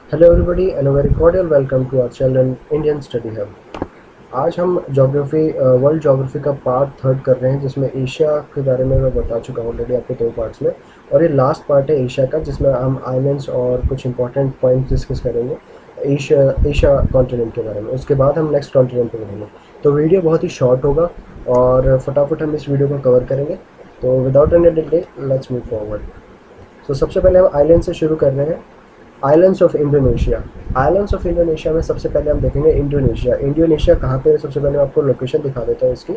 Hello everybody and very cordial welcome to our channel Indian study hub. आज हम geography world geography का part third कर रहे हैं, जिसमें एशिया के बारे में मैं बता चुका हूँ ऑलरेडी आपको दो पार्ट्स में। और ये लास्ट पार्ट है एशिया का, जिसमें हम आइलैंड्स और कुछ इंपॉर्टेंट पॉइंट्स डिस्कस करेंगे एशिया एशिया कॉन्टिनेंट के बारे में। उसके बाद हम नेक्स्ट कॉन्टिनेंट पे बढ़ेंगे। तो वीडियो बहुत ही शॉर्ट होगा और फटाफट हम इस वीडियो को कवर करेंगे। तो without any delay let's move forward. तो सबसे पहले हम आइलैंड से शुरू कर रहे हैं। Islands of Indonesia. Islands of Indonesia में सबसे पहले हम देखेंगे इंडोनेशिया। इंडोनेशिया कहाँ पे है, सबसे पहले मैं आपको लोकेशन दिखा देता हूँ इसकी।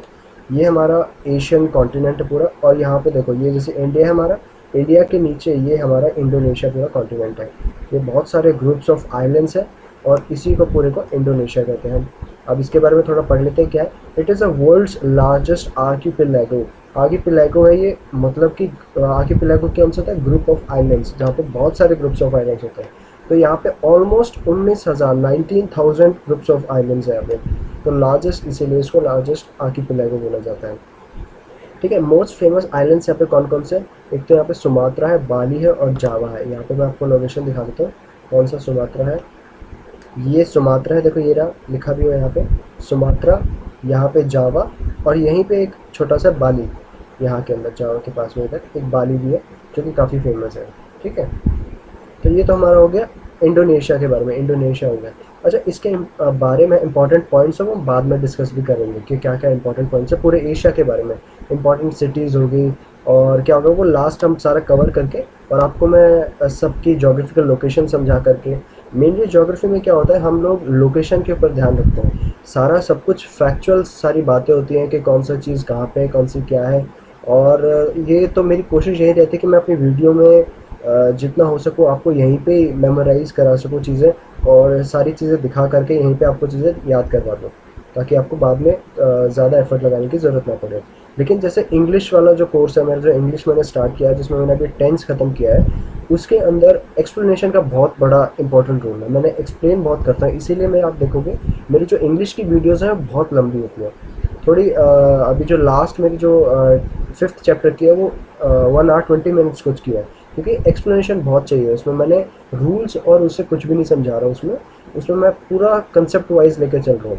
ये हमारा एशियन कॉन्टिनेंट है पूरा, और यहाँ पे देखो ये जैसे इंडिया है हमारा, इंडिया के नीचे ये हमारा इंडोनेशिया पूरा कॉन्टिनेंट है। ये बहुत सारे ग्रुप्स ऑफ आइलैंड्स हैं और इसी को पूरे को इंडोनेशिया कहते हैं। अब इसके बारे में थोड़ा पढ़ लेते हैं क्या है। It is a world's largest archipelago. Archipelago है ये, मतलब कि आर्किपेलागो क्या होता है, ग्रुप ऑफ आइलैंड्स, जहाँ पे बहुत सारे ग्रुप्स ऑफ आइलैंड्स होते हैं। तो यहाँ पे ऑलमोस्ट 19,000 ग्रुप्स ऑफ आइलैंड्स है यहाँ पे। तो लार्जेस्ट इसीलिए इसको लार्जेस्ट आर्किपेलागो बोला जाता है। ठीक है, मोस्ट फेमस आइलैंड्स यहाँ पे कौन कौन से हैं? एक तो यहाँ पे सुमात्रा है, बाली है और जावा है। यहाँ पे मैं आपको लोकेशन दिखा देता हूँ कौन सा सुमात्रा है। ये सुमात्रा है, देखो ये रहा, लिखा भी हुआ है यहाँ पे सुमात्रा, यहाँ पे जावा, और यहीं पे एक छोटा सा बाली, यहाँ के अंदर जावा के पास में इधर एक बाली भी है जो कि काफ़ी फेमस है। ठीक है, तो ये तो हमारा हो गया इंडोनेशिया के बारे में, इंडोनेशिया हो गया। अच्छा, इसके बारे में इंपॉर्टेंट पॉइंट्स हैं वो बाद में डिस्कस भी करेंगे कि क्या क्या इंपॉर्टेंट पॉइंट्स है पूरे एशिया के बारे में। इंपॉर्टेंट सिटीज़ होगी और क्या होगा वो लास्ट हम सारा कवर करके, और आपको मैं सबकी जोग्राफिकल लोकेशन समझा करके। मेनली जोग्राफी में क्या होता है, हम लोग लोकेशन के ऊपर ध्यान रखते हैं। सारा सब कुछ फैक्चुअल सारी बातें होती हैं कि कौन सा चीज़ कहाँ पे है, कौन सी क्या है। और ये तो मेरी कोशिश यही रहती है कि मैं अपनी वीडियो में जितना हो सकूँ आपको यहीं पे मेमोराइज़ करा सकूँ चीज़ें, और सारी चीज़ें दिखा करके यहीं पे आपको चीज़ें याद करवा दूँ, ताकि आपको बाद में ज़्यादा एफर्ट लगाने की ज़रूरत ना पड़े। लेकिन जैसे इंग्लिश वाला जो कोर्स है मेरा, जो इंग्लिश मैंने स्टार्ट किया है, जिसमें मैंने अभी टेंस ख़त्म किया है, उसके अंदर एक्सप्लेनेशन का बहुत बड़ा इंपॉर्टेंट रोल है। मैंने एक्सप्लेन बहुत करता हूँ, इसीलिए मैं आप देखोगे मेरी जो इंग्लिश की वीडियोज़ हैं बहुत लंबी होती हैं थोड़ी। अभी जो लास्ट मेरी जो फिफ्थ चैप्टर की है वो 1 hour 20 minutes कुछ किया है, क्योंकि एक्सप्लेनेशन बहुत चाहिए उसमें। मैंने रूल्स और उससे कुछ भी नहीं समझा रहा उसमें। उसमें मैं पूरा कंसेप्ट वाइज लेकर चल रहा हूँ,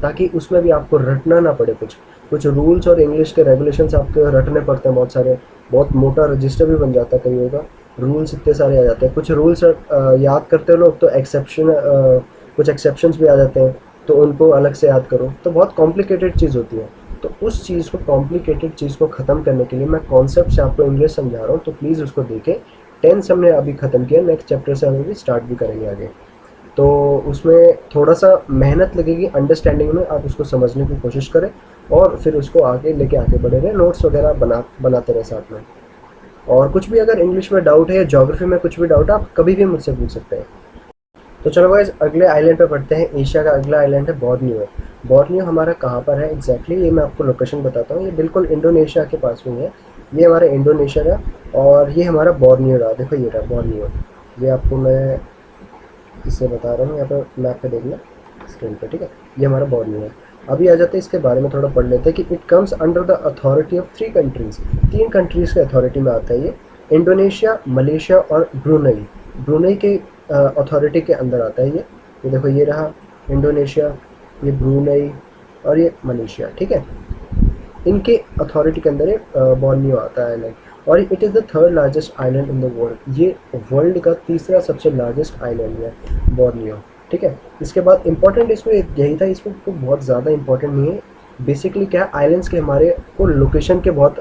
ताकि उसमें भी आपको रटना ना पड़े। कुछ कुछ रूल्स और इंग्लिश के रेगुलेशंस आपको रटने पड़ते हैं बहुत सारे। बहुत मोटा रजिस्टर भी बन जाता है कई होगा, रूल्स इतने सारे आ जाते हैं। कुछ रूल्स याद करते हो लोग तो एक्सेप्शन, कुछ एक्सेप्शंस भी आ जाते हैं, तो उनको अलग से याद करो, तो बहुत कॉम्प्लिकेटेड चीज़ होती है। तो उस चीज़ को, कॉम्प्लिकेटेड चीज़ को ख़त्म करने के लिए मैं कॉन्सेप्ट से आपको इंग्लिश समझा रहा हूँ, तो प्लीज़ उसको देखें। टेंस हमने अभी ख़त्म किया, नेक्स्ट चैप्टर से हम भी स्टार्ट भी करेंगे आगे। तो उसमें थोड़ा सा मेहनत लगेगी अंडरस्टैंडिंग में, आप उसको समझने की कोशिश करें और फिर उसको आगे लेके आगे बढ़े रहे, नोट्स वगैरह बनाते रहे साथ में। और कुछ भी अगर इंग्लिश में डाउट है या ज्योग्राफी में कुछ भी डाउट है, आप कभी भी मुझसे पूछ सकते हैं। तो चलो गाइस, अगले आइलैंड पे बढ़ते हैं। एशिया का अगला आइलैंड है बोर्नियो। बोर्नियो हमारा कहाँ पर है एग्जैक्टली, ये मैं आपको लोकेशन बताता हूँ। ये बिल्कुल इंडोनेशिया के पास में है। ये हमारा इंडोनेशिया का, और ये हमारा बोर्नियो रहा, देखो ये रहा बोर्नियो। ये आपको मैं इससे बता रहा हूँ, यहाँ पर मैप पे देखना स्क्रीन पे। ठीक है, ये हमारा बोर्नियो है। अभी आ जाते हैं इसके बारे में थोड़ा पढ़ लेते हैं कि it comes under the authority of 3 countries. 3 countries के अथॉरिटी में आता है ये। इंडोनेशिया, मलेशिया और ब्रूनई। ब्रूनई के अथॉरिटी के अंदर आता है ये देखो ये रहा इंडोनेशिया, ये ब्रूनई और ये मलेशिया। ठीक है, इनके अथॉरिटी के अंदर ये बोर्नियो आता है आइलैंड। और it is the third largest island in the world. ये वर्ल्ड का तीसरा सबसे लार्जेस्ट आइलैंड है बोर्नियो। ठीक है, इसके बाद इंपॉर्टेंट इसमें यही था, इसमें तो बहुत ज़्यादा इंपॉर्टेंट नहीं है। बेसिकली क्या है, आइलैंड्स के हमारे को लोकेशन के बहुत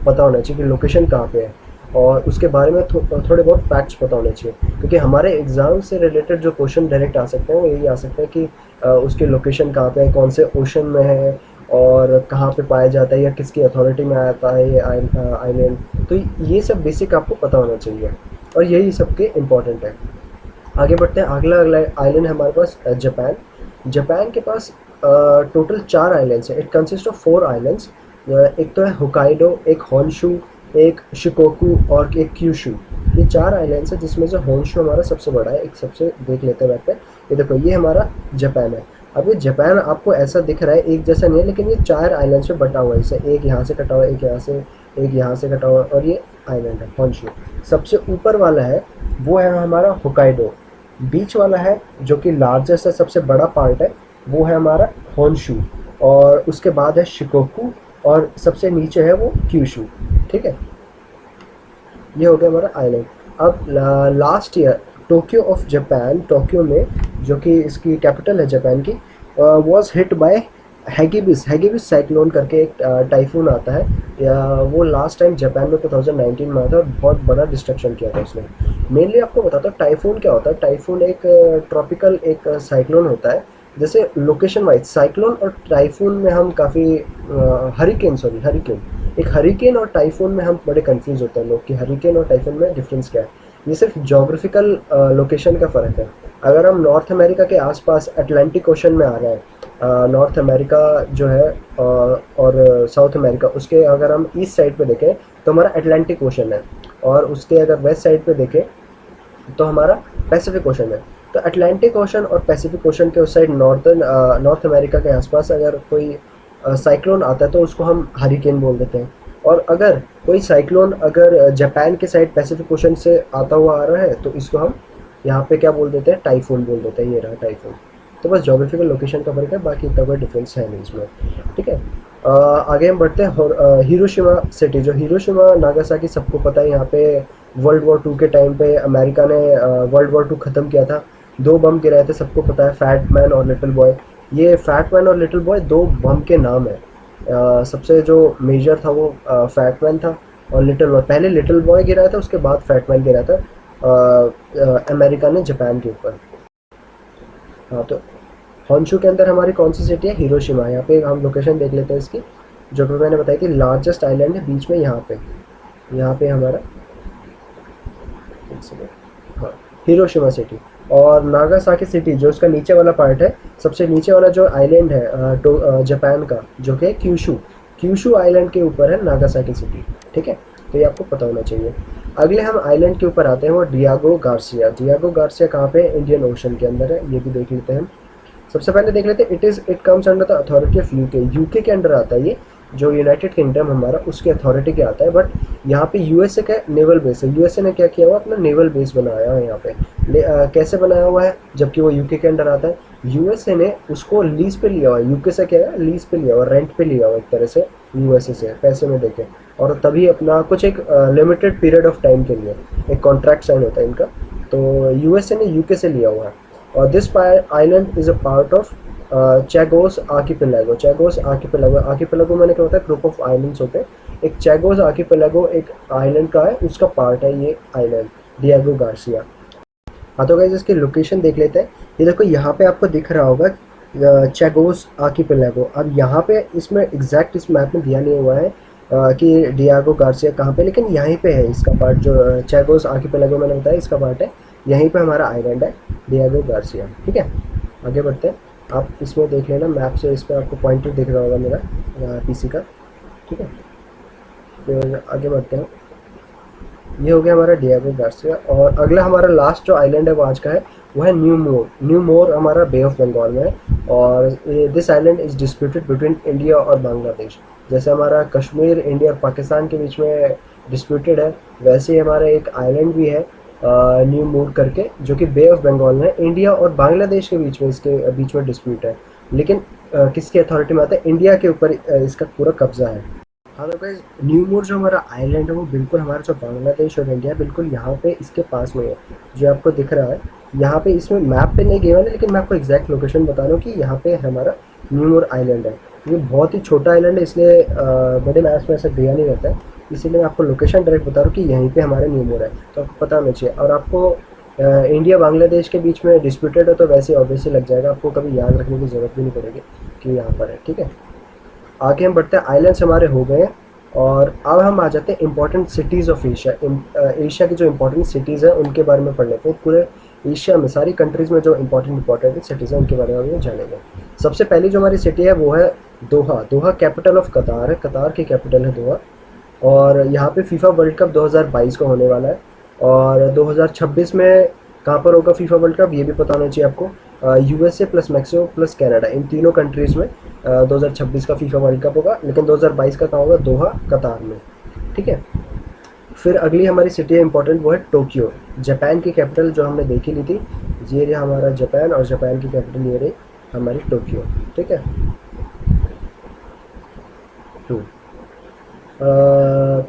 पता होना चाहिए कि लोकेशन कहाँ पे है, और उसके बारे में थोड़े बहुत फैक्ट्स पता होने चाहिए, क्योंकि हमारे एग्ज़ाम से रिलेटेड जो क्वेश्चन डायरेक्ट आ सकते हैं वो यही आ सकते हैं कि उसकी लोकेशन कहाँ पे है, कौन से ओशन में है, और कहाँ पे पाया जाता है, या किसकी अथॉरिटी में आता है ये आइलैंड। तो ये सब बेसिक आपको पता होना चाहिए, और यही सबके इम्पोर्टेंट है। आगे बढ़ते हैं, अगला अगला आइलैंड है हमारे पास जापान। जापान के पास टोटल 4 आइलैंड्स हैं। It consist of 4 islands. एक तो है होकाइडो, एक होन्शु, एक शिकोकू और एक क्यूशू। ये 4 आइलैंड्स हैं, जिसमें से होन्शु हमारा सबसे बड़ा है। एक सबसे देख लेते हैं मैप पे। ये देखो ये हमारा जापान है। अब ये जापान आपको ऐसा दिख रहा है एक जैसा नहीं है, लेकिन ये 4 आइलैंड्स में बटा हुआ है। जैसे एक यहाँ से कटा हुआ है, एक यहाँ से, एक यहाँ से कटा हुआ है, और ये आइलैंड है होन्शु। सबसे ऊपर वाला है वो है हमारा होकाइडो। बीच वाला है जो कि लार्जेस्ट है, सबसे बड़ा पार्ट है, वो है हमारा होन्शु, और उसके बाद है शिकोकू, और सबसे नीचे है वो क्यूशू। ठीक है, ये हो गया हमारा आइलैंड। अब last year Tokyo of Japan, Tokyo में जो कि इसकी कैपिटल है जापान की, वाज हिट बाय हैगिबिस, हैगिबिस साइक्लोन करके एक टाइफून आता है, वो लास्ट टाइम जापान में 2019 में आया था और बहुत बड़ा डिस्ट्रक्शन किया था उसने। मेनली आपको बताता हूँ टाइफून क्या होता है। टाइफून एक ट्रॉपिकल एक साइक्लोन होता है। जैसे लोकेशन वाइज साइक्लोन और टाइफून में हम काफ़ी, हरिकेन, सॉरी हरिकेन, एक हरिकेन और टाइफून में हम बड़े कंफ्यूज होते हैं लोग कि हरिकेन और टाइफून में डिफरेंस क्या है। ये सिर्फ जोग्राफिकल लोकेशन का फ़र्क है। अगर हम नॉर्थ अमेरिका के आसपास अटलांटिक ओशन में आ रहे हैं, नॉर्थ अमेरिका जो है और साउथ अमेरिका, उसके अगर हम ईस्ट साइड पे देखें तो हमारा अटलांटिक ओशन है, और उसके अगर वेस्ट साइड पे देखें तो हमारा पैसिफिक ओशन है। तो अटलांटिक ओशन और पैसिफिक ओशन के उस साइड नॉर्थ अमेरिका के आसपास अगर कोई साइक्लोन आता है तो उसको हम हरिकेन बोल देते हैं। और अगर कोई साइक्लोन अगर जापान के साइड पैसिफिक ओशन से आता हुआ आ रहा है तो इसको हम यहाँ पे क्या बोल देते हैं, टाइफून बोल देते हैं। ये रहा टाइफून। तो बस जोग्राफिकल लोकेशन का फर्क है, बाकी इतना कोई डिफरेंस है नहीं इसमें। ठीक है, आगे हम बढ़ते हैं। हिरोशिमा सिटी, जो हिरोशिमा नागासाकी सबको पता है, यहाँ पे वर्ल्ड वॉर 2 के टाइम पे अमेरिका ने वर्ल्ड वॉर 2 ख़त्म किया था। दो बम गिराए थे, सबको पता है, फैट मैन और लिटिल बॉय। ये फैट मैन और लिटिल बॉय दो बम के नाम है। सबसे जो मेजर था वो फैट मैन था, और लिटिल बॉय, पहले लिटिल बॉय गिराया था, उसके बाद फैट मैन गिराया था अमेरिका ने जापान के ऊपर। हाँ, तो होन्शु के अंदर हमारी कौन सी सिटी है, हिरोशिमा। यहाँ पे हम लोकेशन देख लेते हैं इसकी, जो भी मैंने बताई थी, लार्जेस्ट आइलैंड है बीच में, यहाँ पे हमारा, एक सेकेंड, हाँ, हिरोशिमा सिटी। और नागासाकी सिटी जो उसका नीचे वाला पार्ट है, सबसे नीचे वाला जो आइलैंड है जापान का, जो कि क्यूशू, क्यूशू आइलैंड के ऊपर है नागासाकी सिटी। ठीक है, तो ये आपको पता होना चाहिए। अगले हम आइलैंड के ऊपर आते हैं, वो डियागो गार्सिया। डियागो गार्सिया कहाँ पे है, इंडियन ओशन के अंदर है, ये भी देख लेते हैं हम। सबसे पहले देख लेते हैं, it comes under the authority of UK. UK के अंडर आता है ये, जो यूनाइटेड किंगडम हमारा, उसके अथॉरिटी के आता है। बट यहाँ पे यूएसए का नेवल बेस है। यूएसए ने क्या किया हुआ, अपना नेवल बेस बनाया है यहाँ पे। कैसे बनाया हुआ है, जबकि वो यूके के अंडर आता है। यूएसए ने उसको लीज पे लिया हुआ है, यूके से क्या है, लीज पे लिया हुआ, रेंट पे लिया हुआ एक तरह से, यूएसए से पैसे में देके। और तभी अपना कुछ एक लिमिटेड पीरियड ऑफ टाइम के लिए एक कॉन्ट्रैक्ट साइन होता है इनका। तो यूएसए ने यूके से लिया हुआ है। और this island is a part of Chagos Archipelago. Chagos Archipelago, archipelago मैंने क्या होता है, ग्रुप ऑफ आइलैंड्स होते हैं। एक चैगोस आर्किपेलागो एक आइलैंड का है, उसका पार्ट है ये आइलैंड डियागो गार्सिया। हाँ, तो गाइस इसकी लोकेशन देख लेते हैं। ये देखो, यहाँ पे आपको दिख रहा होगा चैगोस आर्किपेलागो। अब यहाँ पे इसमें एग्जैक्ट इस मैप में दिया नहीं हुआ है कि डियागो गार्सिया कहाँ पे, लेकिन यहीं पे है इसका पार्ट, जो चैगोस आर्किपेलागो मैंने बताया इसका पार्ट है, यहीं पे हमारा आइलैंड है डियागो गार्सिया। ठीक है, आगे बढ़ते हैं। आप इसमें देख लेना मैप से, इस पर आपको पॉइंटर दिख रहा होगा मेरा पीसी का। ठीक है, फिर आगे बढ़ते हैं। ये हो गया हमारा डियागो गार्सिया। और अगला हमारा लास्ट जो आइलैंड है वो आज का है, वो है न्यू मोर। न्यू मोर हमारा बे ऑफ बंगाल में है। और this island is disputed between India और बांग्लादेश। जैसे हमारा कश्मीर इंडिया और पाकिस्तान के बीच में डिस्प्यूटेड है, वैसे ही हमारा एक आइलैंड भी है न्यू मोर करके, जो कि बे ऑफ बंगाल में है। इंडिया और बांग्लादेश के बीच में, इसके बीच में डिस्प्यूट है, लेकिन किसकी अथॉरिटी में आता है, इंडिया के ऊपर इसका पूरा कब्जा है। हाँ, तो गाइस न्यू मोर जो हमारा आइलैंड है वो बिल्कुल हमारा जो बांग्लादेश और इंडिया है, बिल्कुल यहाँ पे इसके पास में है, जो आपको दिख रहा है। यहाँ पे इसमें मैप पे नहीं गया है, लेकिन मैं आपको एग्जैक्ट लोकेशन बता रहा हूँ कि यहाँ पे हमारा न्यू मोर आइलैंड है। ये बहुत ही छोटा आइलैंड है, इसलिए बड़े मैप्स में ऐसा दिया नहीं रहता है, इसीलिए मैं आपको लोकेशन डायरेक्ट बता रहा हूँ कि यहीं पर हमारा न्यू मोर है, तो आपको पता होना चाहिए। और आपको इंडिया बांग्लादेश के बीच में डिस्प्यूटेड है तो वैसे ऑब्वियसली लग जाएगा, आपको कभी याद रखने की ज़रूरत भी नहीं पड़ेगी कि यहाँ पर है। ठीक है, आगे हम बढ़ते हैं। आइलैंड्स हमारे हो गए हैं, और अब हम आ जाते हैं important cities of Asia. Asia की जो इंपॉर्टेंट सिटीज़ हैं उनके बारे में पढ़ लेते हैं। पूरे एशिया में सारी कंट्रीज़ में जो इंपॉर्टेंट सिटीज़ हैं उनके बारे में हम जानेंगे। सबसे पहली जो हमारी सिटी है वो है दोहा। दोहा कैपिटल ऑफ कतार है, कतार की कैपिटल है दोहा। और यहाँ पे फीफा वर्ल्ड कप 2022 को होने वाला है। और 2026 में कहाँ पर होगा फीफा वर्ल्ड कप, ये भी पता होना चाहिए आपको। USA plus Mexico plus Canada, इन तीनों कंट्रीज़ में 2026 का फीफा वर्ल्ड कप होगा, लेकिन 2022 का कहाँ होगा, दोहा कतार में। ठीक है, फिर अगली हमारी सिटी है इंपॉर्टेंट, वो है टोक्यो, जापान की कैपिटल जो हमने देखी ली थी। ये रहा हमारा जापान, और जापान की कैपिटल ये रही हमारी टोक्यो। ठीक है।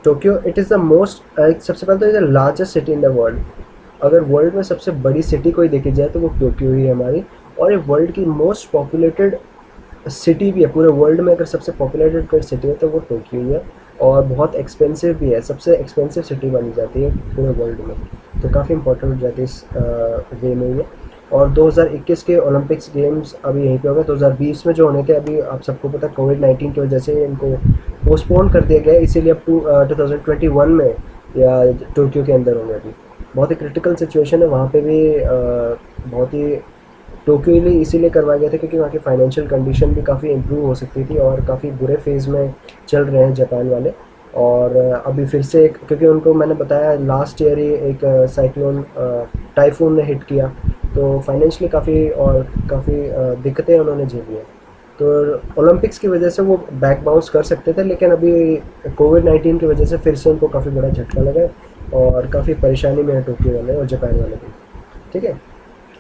Tokyo it is the most, सबसे पहले तो is the largest city in the world. अगर वर्ल्ड में सबसे बड़ी सिटी कोई देखी जाए तो वो टोक्यो ही है हमारी। और ये वर्ल्ड की मोस्ट पॉपुलेटेड सिटी भी है पूरे वर्ल्ड में। अगर सबसे पॉपुलेटेड कोई सिटी है तो वो टोक्यो ही है। और बहुत एक्सपेंसिव भी है, सबसे एक्सपेंसिव सिटी मानी जाती है पूरे वर्ल्ड में। तो काफ़ी इंपॉर्टेंट हो जाती है इस वे में ये। और 2021 के ओलंपिक्स गेम्स अभी यहीं पे हो गए। 2020 में जो होने थे, अभी आप सबको पता कोविड-19 की वजह से इनको पोस्टपोन कर दिया गया है, इसीलिए अब 2021 में या टोक्यो के अंदर होंगे अभी। बहुत ही क्रिटिकल सिचुएशन है वहाँ पे भी। बहुत ही टोक्यो के लिए इसीलिए करवाया गया था क्योंकि वहाँ की फाइनेंशियल कंडीशन भी काफ़ी इम्प्रूव हो सकती थी, और काफ़ी बुरे फेज़ में चल रहे हैं जापान वाले। और अभी फिर से एक, क्योंकि उनको मैंने बताया लास्ट ईयर ही एक साइक्लोन टाइफून ने हिट किया, तो फाइनेंशियली काफ़ी और काफ़ी दिक्कतें उन्होंने झेली हैं। तो ओलंपिक्स की वजह से वो बैक बाउंस कर सकते थे, लेकिन अभी कोविड-19 की वजह से फिर से उनको काफ़ी बड़ा झटका लगा है, और काफ़ी परेशानी में है टोक्यो वाले और जापान वाले भी। ठीक है।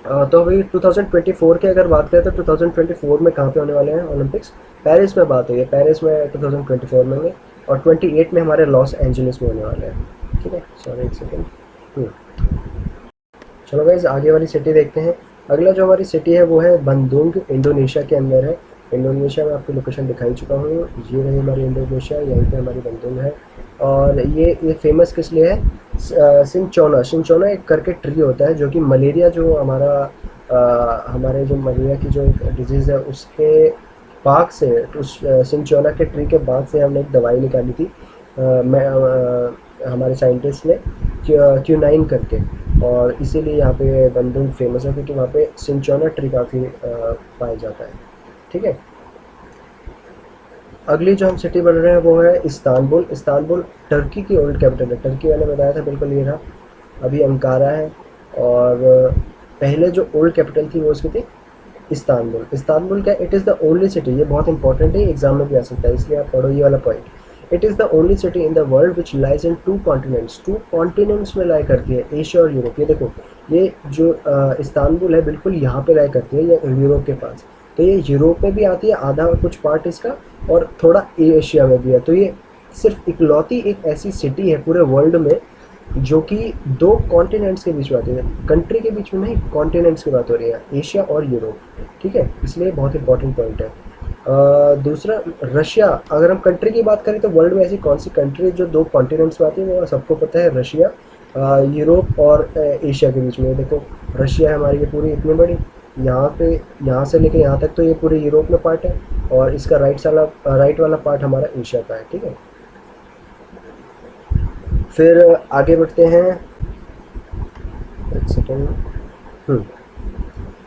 तो अभी 2024 की अगर बात करें तो 2024 में कहाँ पे होने वाले हैं ओलंपिक्स? पेरिस में बात हुई है, पेरिस में 2024 में होंगे। और 28 में हमारे लॉस एंजलिस में होने वाले हैं। ठीक है, सॉरी एक सेकेंड। चलो गाइस, आगे वाली सिटी देखते हैं। अगला जो हमारी सिटी है वो है बंदुंग, इंडोनेशिया के अंदर है। इंडोनेशिया में आपको लोकेशन दिखाई चुका हूँ। ये रही हमारी इंडोनेशिया, यहीं पे हमारी बंदुंग है। और ये फेमस किस लिए है? सिंचोना, सिंचोना एक करके ट्री होता है जो कि मलेरिया, जो हमारा हमारे जो मलेरिया की जो एक डिजीज़ है उसके बाग से, उस सिंचोना के ट्री के बाग से हमने एक दवाई निकाली थी। हमारे साइंटिस्ट ने क्यूनाइन करके। और इसीलिए यहाँ पे बंदूक फेमस है क्योंकि वहाँ पे सिंचोना ट्री काफ़ी पाया जाता है। ठीक है। अगली जो हम सिटी बढ़ रहे हैं वो है इस्तांबुल। इस्तांबुल टर्की की ओल्ड कैपिटल है। टर्की मैंने बताया था, बिल्कुल ये रहा। अभी अंकारा है। और पहले जो ओल्ड कैपिटल थी वो उसकी थी इस्तांबुल। इस्तांबुल का it is the only city, ये बहुत इंपॉर्टेंट है, एग्जाम में भी आ सकता है, इसलिए आप पढ़ो ये वाला point. It is the only city in the world which lies in two continents. Two continents में लाई करती है, एशिया और यूरोप। ये देखो, ये जो इस्तांबुल है बिल्कुल यहाँ पे लाई करती है, ये यूरोप के पास। तो ये यूरोप में भी आती है आधा कुछ पार्ट इसका, और थोड़ा एशिया में भी है। तो ये सिर्फ इकलौती एक ऐसी सिटी है पूरे वर्ल्ड में जो कि दो कॉन्टिनेंट्स के बीच में आती है। कंट्री के बीच में नहीं, कॉन्टिनेंट्स की बात हो रही है, एशिया और यूरोप। ठीक है, इसलिए बहुत इंपॉर्टेंट पॉइंट है। दूसरा, रशिया। अगर हम कंट्री की बात करें तो वर्ल्ड में ऐसी कौन सी कंट्री जो दो कॉन्टिनेंट्स में आती है? वो सबको पता है, रशिया। यूरोप और एशिया के बीच में देखो, रशिया है हमारी, ये पूरी इतनी बड़ी, यहाँ पे यहाँ से लेके यहाँ तक तो ये पूरे यूरोप में पार्ट है, और इसका राइट वाला पार्ट हमारा एशिया का है। ठीक है। फिर आगे बढ़ते हैं, एक सेकेंड।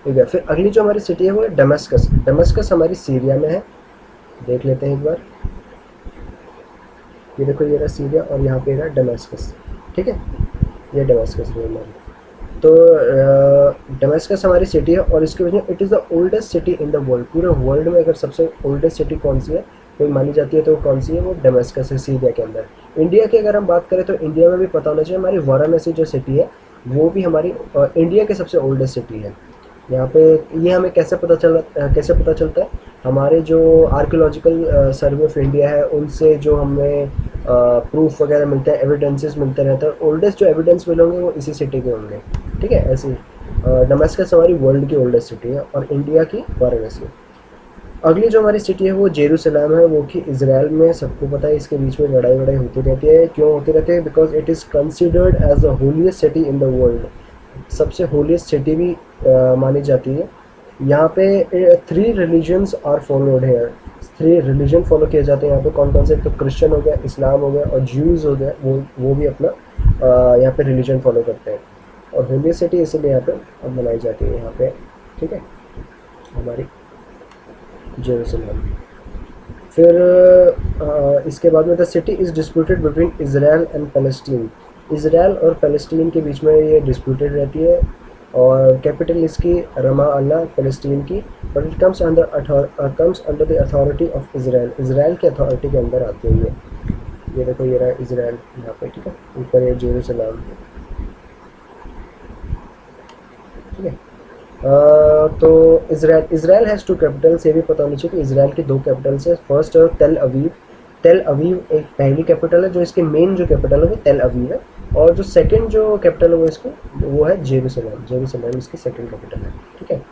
ठीक है। फिर अगली जो हमारी सिटी है वो है डमस्कस। डमस्कस हमारी सीरिया में है। देख लेते हैं एक बार। ये देखो, ये रहा सीरिया, और यहाँ पे रहा डमस्कस। ठीक है, ये डमस्कस है हमारी। तो डमस्कस हमारी सिटी है, और इसकी वजह it is the oldest city in the world. पूरे वर्ल्ड में अगर सबसे ओल्डेस्ट सिटी कौन सी है कोई मानी जाती है तो वो कौन सी है? वो डमस्कस है, सीरिया के अंदर। इंडिया की अगर हम बात करें तो इंडिया में भी पता होना चाहिए, हमारी वाराणसी जो सिटी है वो भी हमारी इंडिया की सबसे ओल्डेस्ट सिटी है। यहाँ पे ये हमें कैसे पता चलता है? हमारे जो आर्कियोलॉजिकल सर्वे ऑफ इंडिया है उनसे जो हमें प्रूफ वगैरह मिलते हैं, एविडेंसेस मिलते रहते हैं। ओल्डेस्ट जो एविडेंस मिलेंगे वो इसी सिटी के होंगे। ठीक है, ऐसे ही डमस्कस हमारी वर्ल्ड की ओल्डेस्ट सिटी है, और इंडिया की वाराणसी। अगली जो हमारी सिटी है वो जेरूसलम है, वो कि इसराइल में। सबको पता है इसके बीच में लड़ाई वड़ाई होती रहती है। क्यों होती रहती है? Because it is considered as the holiest city in the world. सबसे होलिएस्ट सिटी भी मानी जाती है। यहाँ पे 3 रिलीजन्स आर फॉलोड है। 3 रिलीजन फॉलो किए जाते हैं यहाँ पे। कौन कौन से? तो क्रिश्चियन हो गया, इस्लाम हो गया, और ज्यूज़ हो गया। वो भी अपना यहाँ पे रिलीजन फॉलो करते हैं। और होलिएस्ट सिटी इसलिए यहाँ पे बनाई जाती है यहाँ पे। ठीक है, हमारी जेरूसलम। फिर इसके बाद में the city is disputed between Israel and Palestine. Israel और पैलेस्टीन के बीच में ये डिस्प्यूटेड रहती है, और कैपिटल इसकी रमा अल्लाह, पैलेस्टीन की। But it comes under the authority of Israel. Israel के अथॉरिटी के अंदर आती है ये। ये देखो ये रहा इसराइल यहाँ पे, ठीक है, ऊपर ये जेरूसलम, ठीक है। तो Israel Israel has two capitals, ये भी पता होना चाहिए कि इसराइल की दो कैपिटल्स है। फर्स्ट है तेल अवीव। तेल अवीव एक पहली कैपिटल है, जो इसकी मेन जो कैपिटल है वो तेल अवीव है, और जो सेकंड जो कैपिटल है वो इसको वो है जेरूसलम। जेरूसलम इसकी सेकंड कैपिटल है, ठीक है।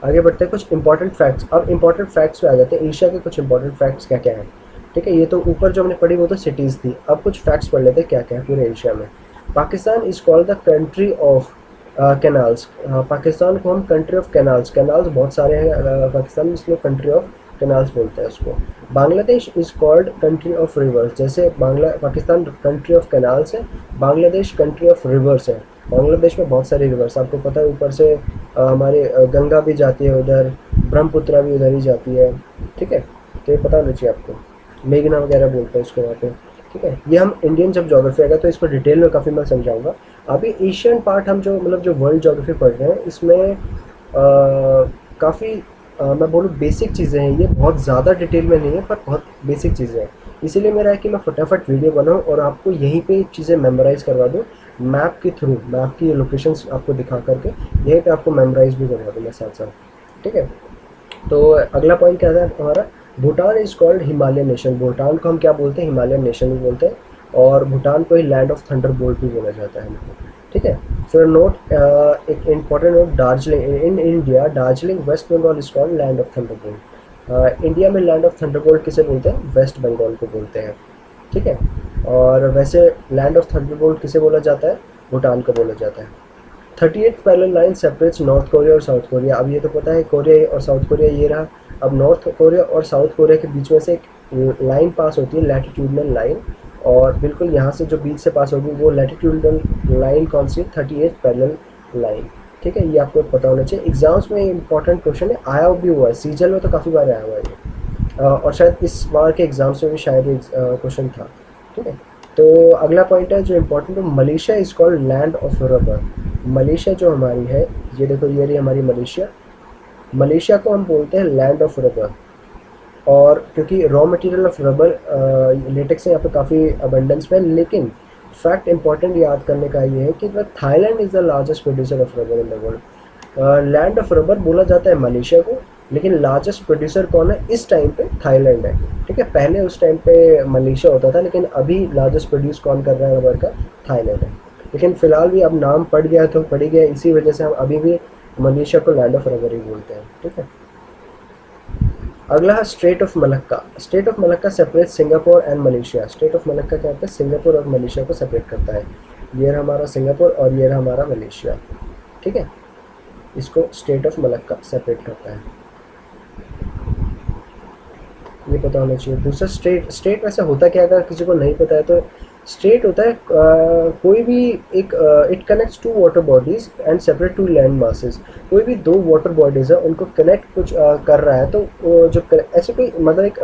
आगे बढ़ते हैं, कुछ इंपॉर्टेंट फैक्ट्स। अब इंपॉर्टेंट फैक्ट्स पे आ जाते हैं, एशिया के कुछ इंपॉर्टेंट फैक्ट्स क्या क्या हैं, ठीक है। ये तो ऊपर जो हमने पढ़ी वो तो सिटीज़ थी, अब कुछ फैक्ट्स पढ़ लेते हैं क्या क्या है पूरे एशिया में। Pakistan is called the country of canals. Pakistan को हम कंट्री ऑफ कैनाल्स, कैनाल्स बहुत सारे हैं पाकिस्तान में, इसलिए कंट्री ऑफ कैनाल्स बोलते हैं उसको। Bangladesh is called country of reverse, जैसे पाकिस्तान कंट्री ऑफ कैनाल्स है, बांग्लादेश कंट्री ऑफ रिवर्स है। बांग्लादेश में बहुत सारे रिवर्स, आपको पता है, ऊपर से हमारे गंगा भी जाती है उधर, ब्रह्मपुत्रा भी उधर ही जाती है, ठीक है। तो ये पता होना चाहिए आपको, मेघना वगैरह बोलते हैं उसको वहाँ पे, ठीक है। ये हम इंडियन जब जोग्राफी आएगा तो इसको डिटेल में काफ़ी मैं समझाऊंगा। अभी एशियन पार्ट हम जो मतलब जो वर्ल्ड जोग्राफी पढ़ रहे हैं, इसमें काफ़ी मैं बोलूँ बेसिक चीज़ें हैं, ये बहुत ज़्यादा डिटेल में नहीं है पर बहुत बेसिक चीज़ें हैं। इसीलिए मेरा है कि मैं फटाफट वीडियो बनाऊँ और आपको यहीं पे चीज़ें मेमोराइज़ करवा दूँ, मैप के थ्रू, मैप की लोकेशंस आपको दिखा करके यहीं पे आपको मेमोराइज़ भी करवा दूँ मैं साथ साथ, ठीक है। तो अगला पॉइंट क्या था हमारा, Bhutan is called Himalayan nation. Bhutan को हम क्या बोलते हैं, हिमालयन नेशन भी बोलते हैं, और भूटान को ही लैंड ऑफ थंडर बोल्ट भी बोला जाता है, ठीक है। फिर नोट, एक important note, Darjeeling in India, Darjeeling west Bengal is called land of thunderbolt. India में लैंड ऑफ थंडर बोल्ट किसे बोलते हैं, वेस्ट बंगाल को बोलते हैं, ठीक है। और वैसे लैंड ऑफ थंडर बोल्ट किसे बोला जाता है, भूटान को बोला जाता है। 38th parallel line separates north Korea और साउथ कोरिया। अब ये तो पता है कोरिया और साउथ कोरिया ये रहा। अब नॉर्थ कोरिया और साउथ कोरिया के बीच में से एक लाइन पास होती है, लैटिट्यूडनल लाइन, और बिल्कुल यहाँ से जो बीच से पास होगी वो लैटिट्यूडनल लाइन कौन सी है, 38th पैरेलल लाइन, ठीक है। ये आपको पता होना चाहिए, एग्जाम्स में इंपॉर्टेंट क्वेश्चन है, आया भी हुआ है, सीजन में तो काफ़ी बार आया हुआ है ये। और शायद इस बार के एग्जाम्स में भी शायद एक क्वेश्चन था, ठीक है। तो अगला पॉइंट है जो इम्पोर्टेंट है, Malaysia is called land of rubber. Malaysia जो हमारी है, ये देखो ये रही हमारी मलेशिया, मलेशिया को हम बोलते हैं लैंड ऑफ रबर। और क्योंकि raw material of rubber latex यहाँ पे काफ़ी अबंडेंस में, लेकिन फैक्ट इंपॉर्टेंट याद करने का ये है कि Thailand is the largest producer of rubber in the world. Land of rubber बोला जाता है मलेशिया को, लेकिन लार्जेस्ट प्रोड्यूसर कौन है इस टाइम पे, थाईलैंड है, ठीक है। पहले उस टाइम पे मलेशिया होता था, लेकिन अभी लार्जेस्ट प्रोड्यूस कौन कर रहा है रबर का, थाईलैंड है। लेकिन फिलहाल भी अब नाम पड़ गया तो पड़ गया, इसी वजह से हम अभी भी मलेशिया को लैंड ऑफ रबर ही बोलते हैं, ठीक है। अगला है straight of Malacca. Straight of Malacca separate Singapore and Malaysia. Straight of Malacca क्या होता है, सिंगापुर और मलेशिया को सेपरेट करता है। ये रहा हमारा सिंगापुर और ये रहा हमारा मलेशिया, ठीक है। इसको स्टेट ऑफ मलक्का सेपरेट करता है, ये पता होना चाहिए। दूसरा स्टेट, स्टेट वैसे होता क्या है, अगर किसी को नहीं पता है तो स्टेट होता है कोई भी एक, it connects to water bodies and separate two land masses. कोई भी दो वाटर बॉडीज है उनको कनेक्ट कुछ कर रहा है, तो जो ऐसे कोई मतलब एक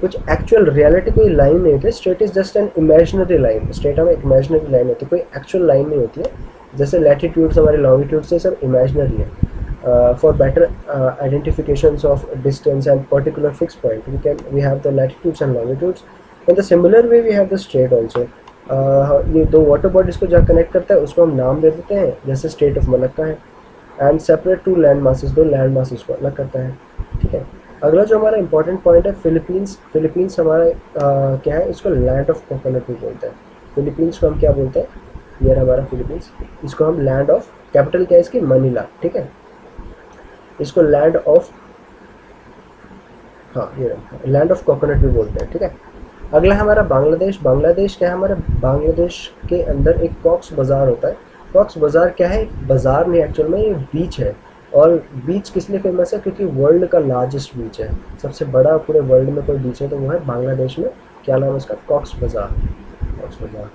कुछ एक्चुअल रियलिटी कोई लाइन नहीं होती। State is just an imaginary line, state हमें इमेजिनरी लाइन होती है, कोई एक्चुअल लाइन नहीं होती है। जैसे लैटिट्यूड्स हमारे लॉन्गिट्यूड्स ये सब इमेजिनरी है। For better identifications of distance and particular fixed point, we have the latitudes and longitudes. In the similar way we have the strait also. ये दो वाटर बॉडीज को जहाँ कनेक्ट करता है उसको हम नाम दे देते हैं, जैसे स्टेट ऑफ मलक्का है। And separate two land masses, दो लैंड मासेस को अलग करता है, ठीक है। अगला जो हमारा इंपॉर्टेंट पॉइंट है, फिलीपींस। फिलीपींस हमारा क्या है, इसको लैंड ऑफ कोकोनट भी बोलते हैं। फिलीपींस को हम क्या बोलते हैं, ये रहा हमारा फिलीपींस, इसको हम लैंड ऑफ, कैपिटल क्या है इसकी, मनीला, ठीक है। इसको लैंड ऑफ, हाँ ये लैंड ऑफ कोकोनट भी बोलते हैं, ठीक है। अगला हमारा बांग्लादेश। बांग्लादेश क्या है, हमारे बांग्लादेश के अंदर एक कॉक्स बाज़ार होता है। कॉक्स बाज़ार क्या है, बाज़ार नहीं एक्चुअल में, ये बीच है। और बीच किस लिए फेमस है, क्योंकि वर्ल्ड का लार्जेस्ट बीच है, सबसे बड़ा पूरे वर्ल्ड में कोई बीच है तो वो है बांग्लादेश में। क्या नाम है उसका, कॉक्स बाज़ार, कॉक्स बाज़ार।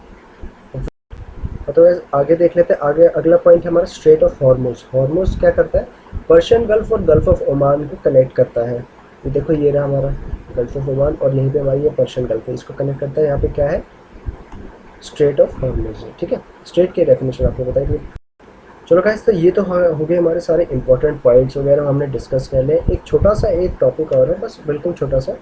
तो आगे देख लेते हैं, आगे अगला पॉइंट है हमारा स्ट्रेट ऑफ हॉर्मुज। हॉर्मुज क्या करता है, पर्शियन गल्फ और गल्फ ऑफ ओमान को कनेक्ट करता है। ये देखो ये रहा हमारा गल्फ ऑफ ओमान, और यहीं पे हमारी ये पर्शियन गल्फ है, इसको कनेक्ट करता है। यहाँ पे क्या है, स्ट्रेट ऑफ हॉर्मुज, ठीक है। स्ट्रेट की डेफिनेशन आपको बताइए। चलो गाइस, तो ये तो हो गए हमारे सारे इंपॉर्टेंट पॉइंट्स वगैरह हमने डिस्कस कर लिए। एक छोटा सा एक टॉपिक और है, बस बिल्कुल छोटा सा,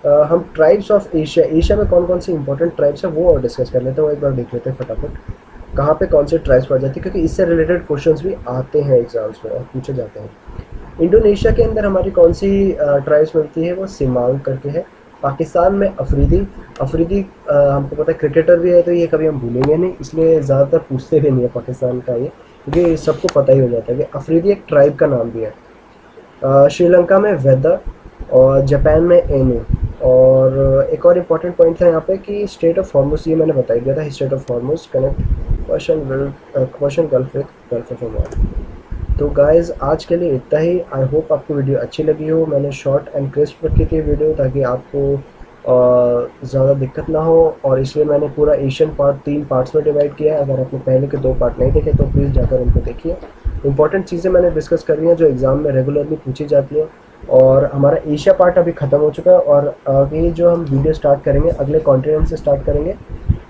हम ट्राइब्स ऑफ एशिया, एशिया में कौन कौन सी इंपॉर्टेंट ट्राइब्स है वो और डिस्कस कर लेते हैं, वो एक बार देख लेते हैं फटाफट कहाँ पे कौन से ट्राइब्स पड़ जाती है, क्योंकि इससे रिलेटेड क्वेश्चंस भी आते हैं एग्जाम्स में और पूछे जाते हैं। इंडोनेशिया के अंदर हमारी कौन सी ट्राइब्स मिलती है, वो सिमांग करके है। पाकिस्तान में अफरीदी, अफरीदी हमको पता है क्रिकेटर भी है, तो ये कभी हम भूलेंगे नहीं, इसलिए ज़्यादातर पूछते भी नहीं है पाकिस्तान का ये, क्योंकि सबको पता ही हो जाता है कि अफरीदी एक ट्राइब का नाम भी है। श्रीलंका में वेदर, और जापान में एनु। और एक और इम्पॉर्टेंट पॉइंट था यहाँ पे कि स्टेट ऑफ हॉर्मुज, ये मैंने बता ही दिया था, state of Hormuz connect Persian gulf with gulf of Oman. तो गाइज़ आज के लिए इतना ही। आई होप आपको वीडियो अच्छी लगी हो। मैंने शॉर्ट एंड क्रिस्प रखी थी वीडियो ताकि आपको ज़्यादा दिक्कत ना हो, और इसलिए मैंने पूरा एशियन पार्ट 3 पार्ट्स में डिवाइड किया है। अगर आपने पहले के 2 पार्ट नहीं देखे तो प्लीज़ जाकर उनको देखिए। इंपॉर्टेंट चीज़ें मैंने डिस्कस करी हैं जो एग्ज़ाम में रेगुलरली पूछी जाती हैं। और हमारा एशिया पार्ट अभी ख़त्म हो चुका है, और अभी जो हम वीडियो स्टार्ट करेंगे अगले कॉन्टिनेंट से स्टार्ट करेंगे,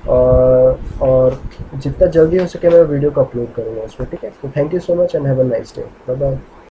और जितना जल्दी हो सके मैं वीडियो को अपलोड करूँगा उसमें, ठीक है। तो thank you so much and have a nice day, bye bye.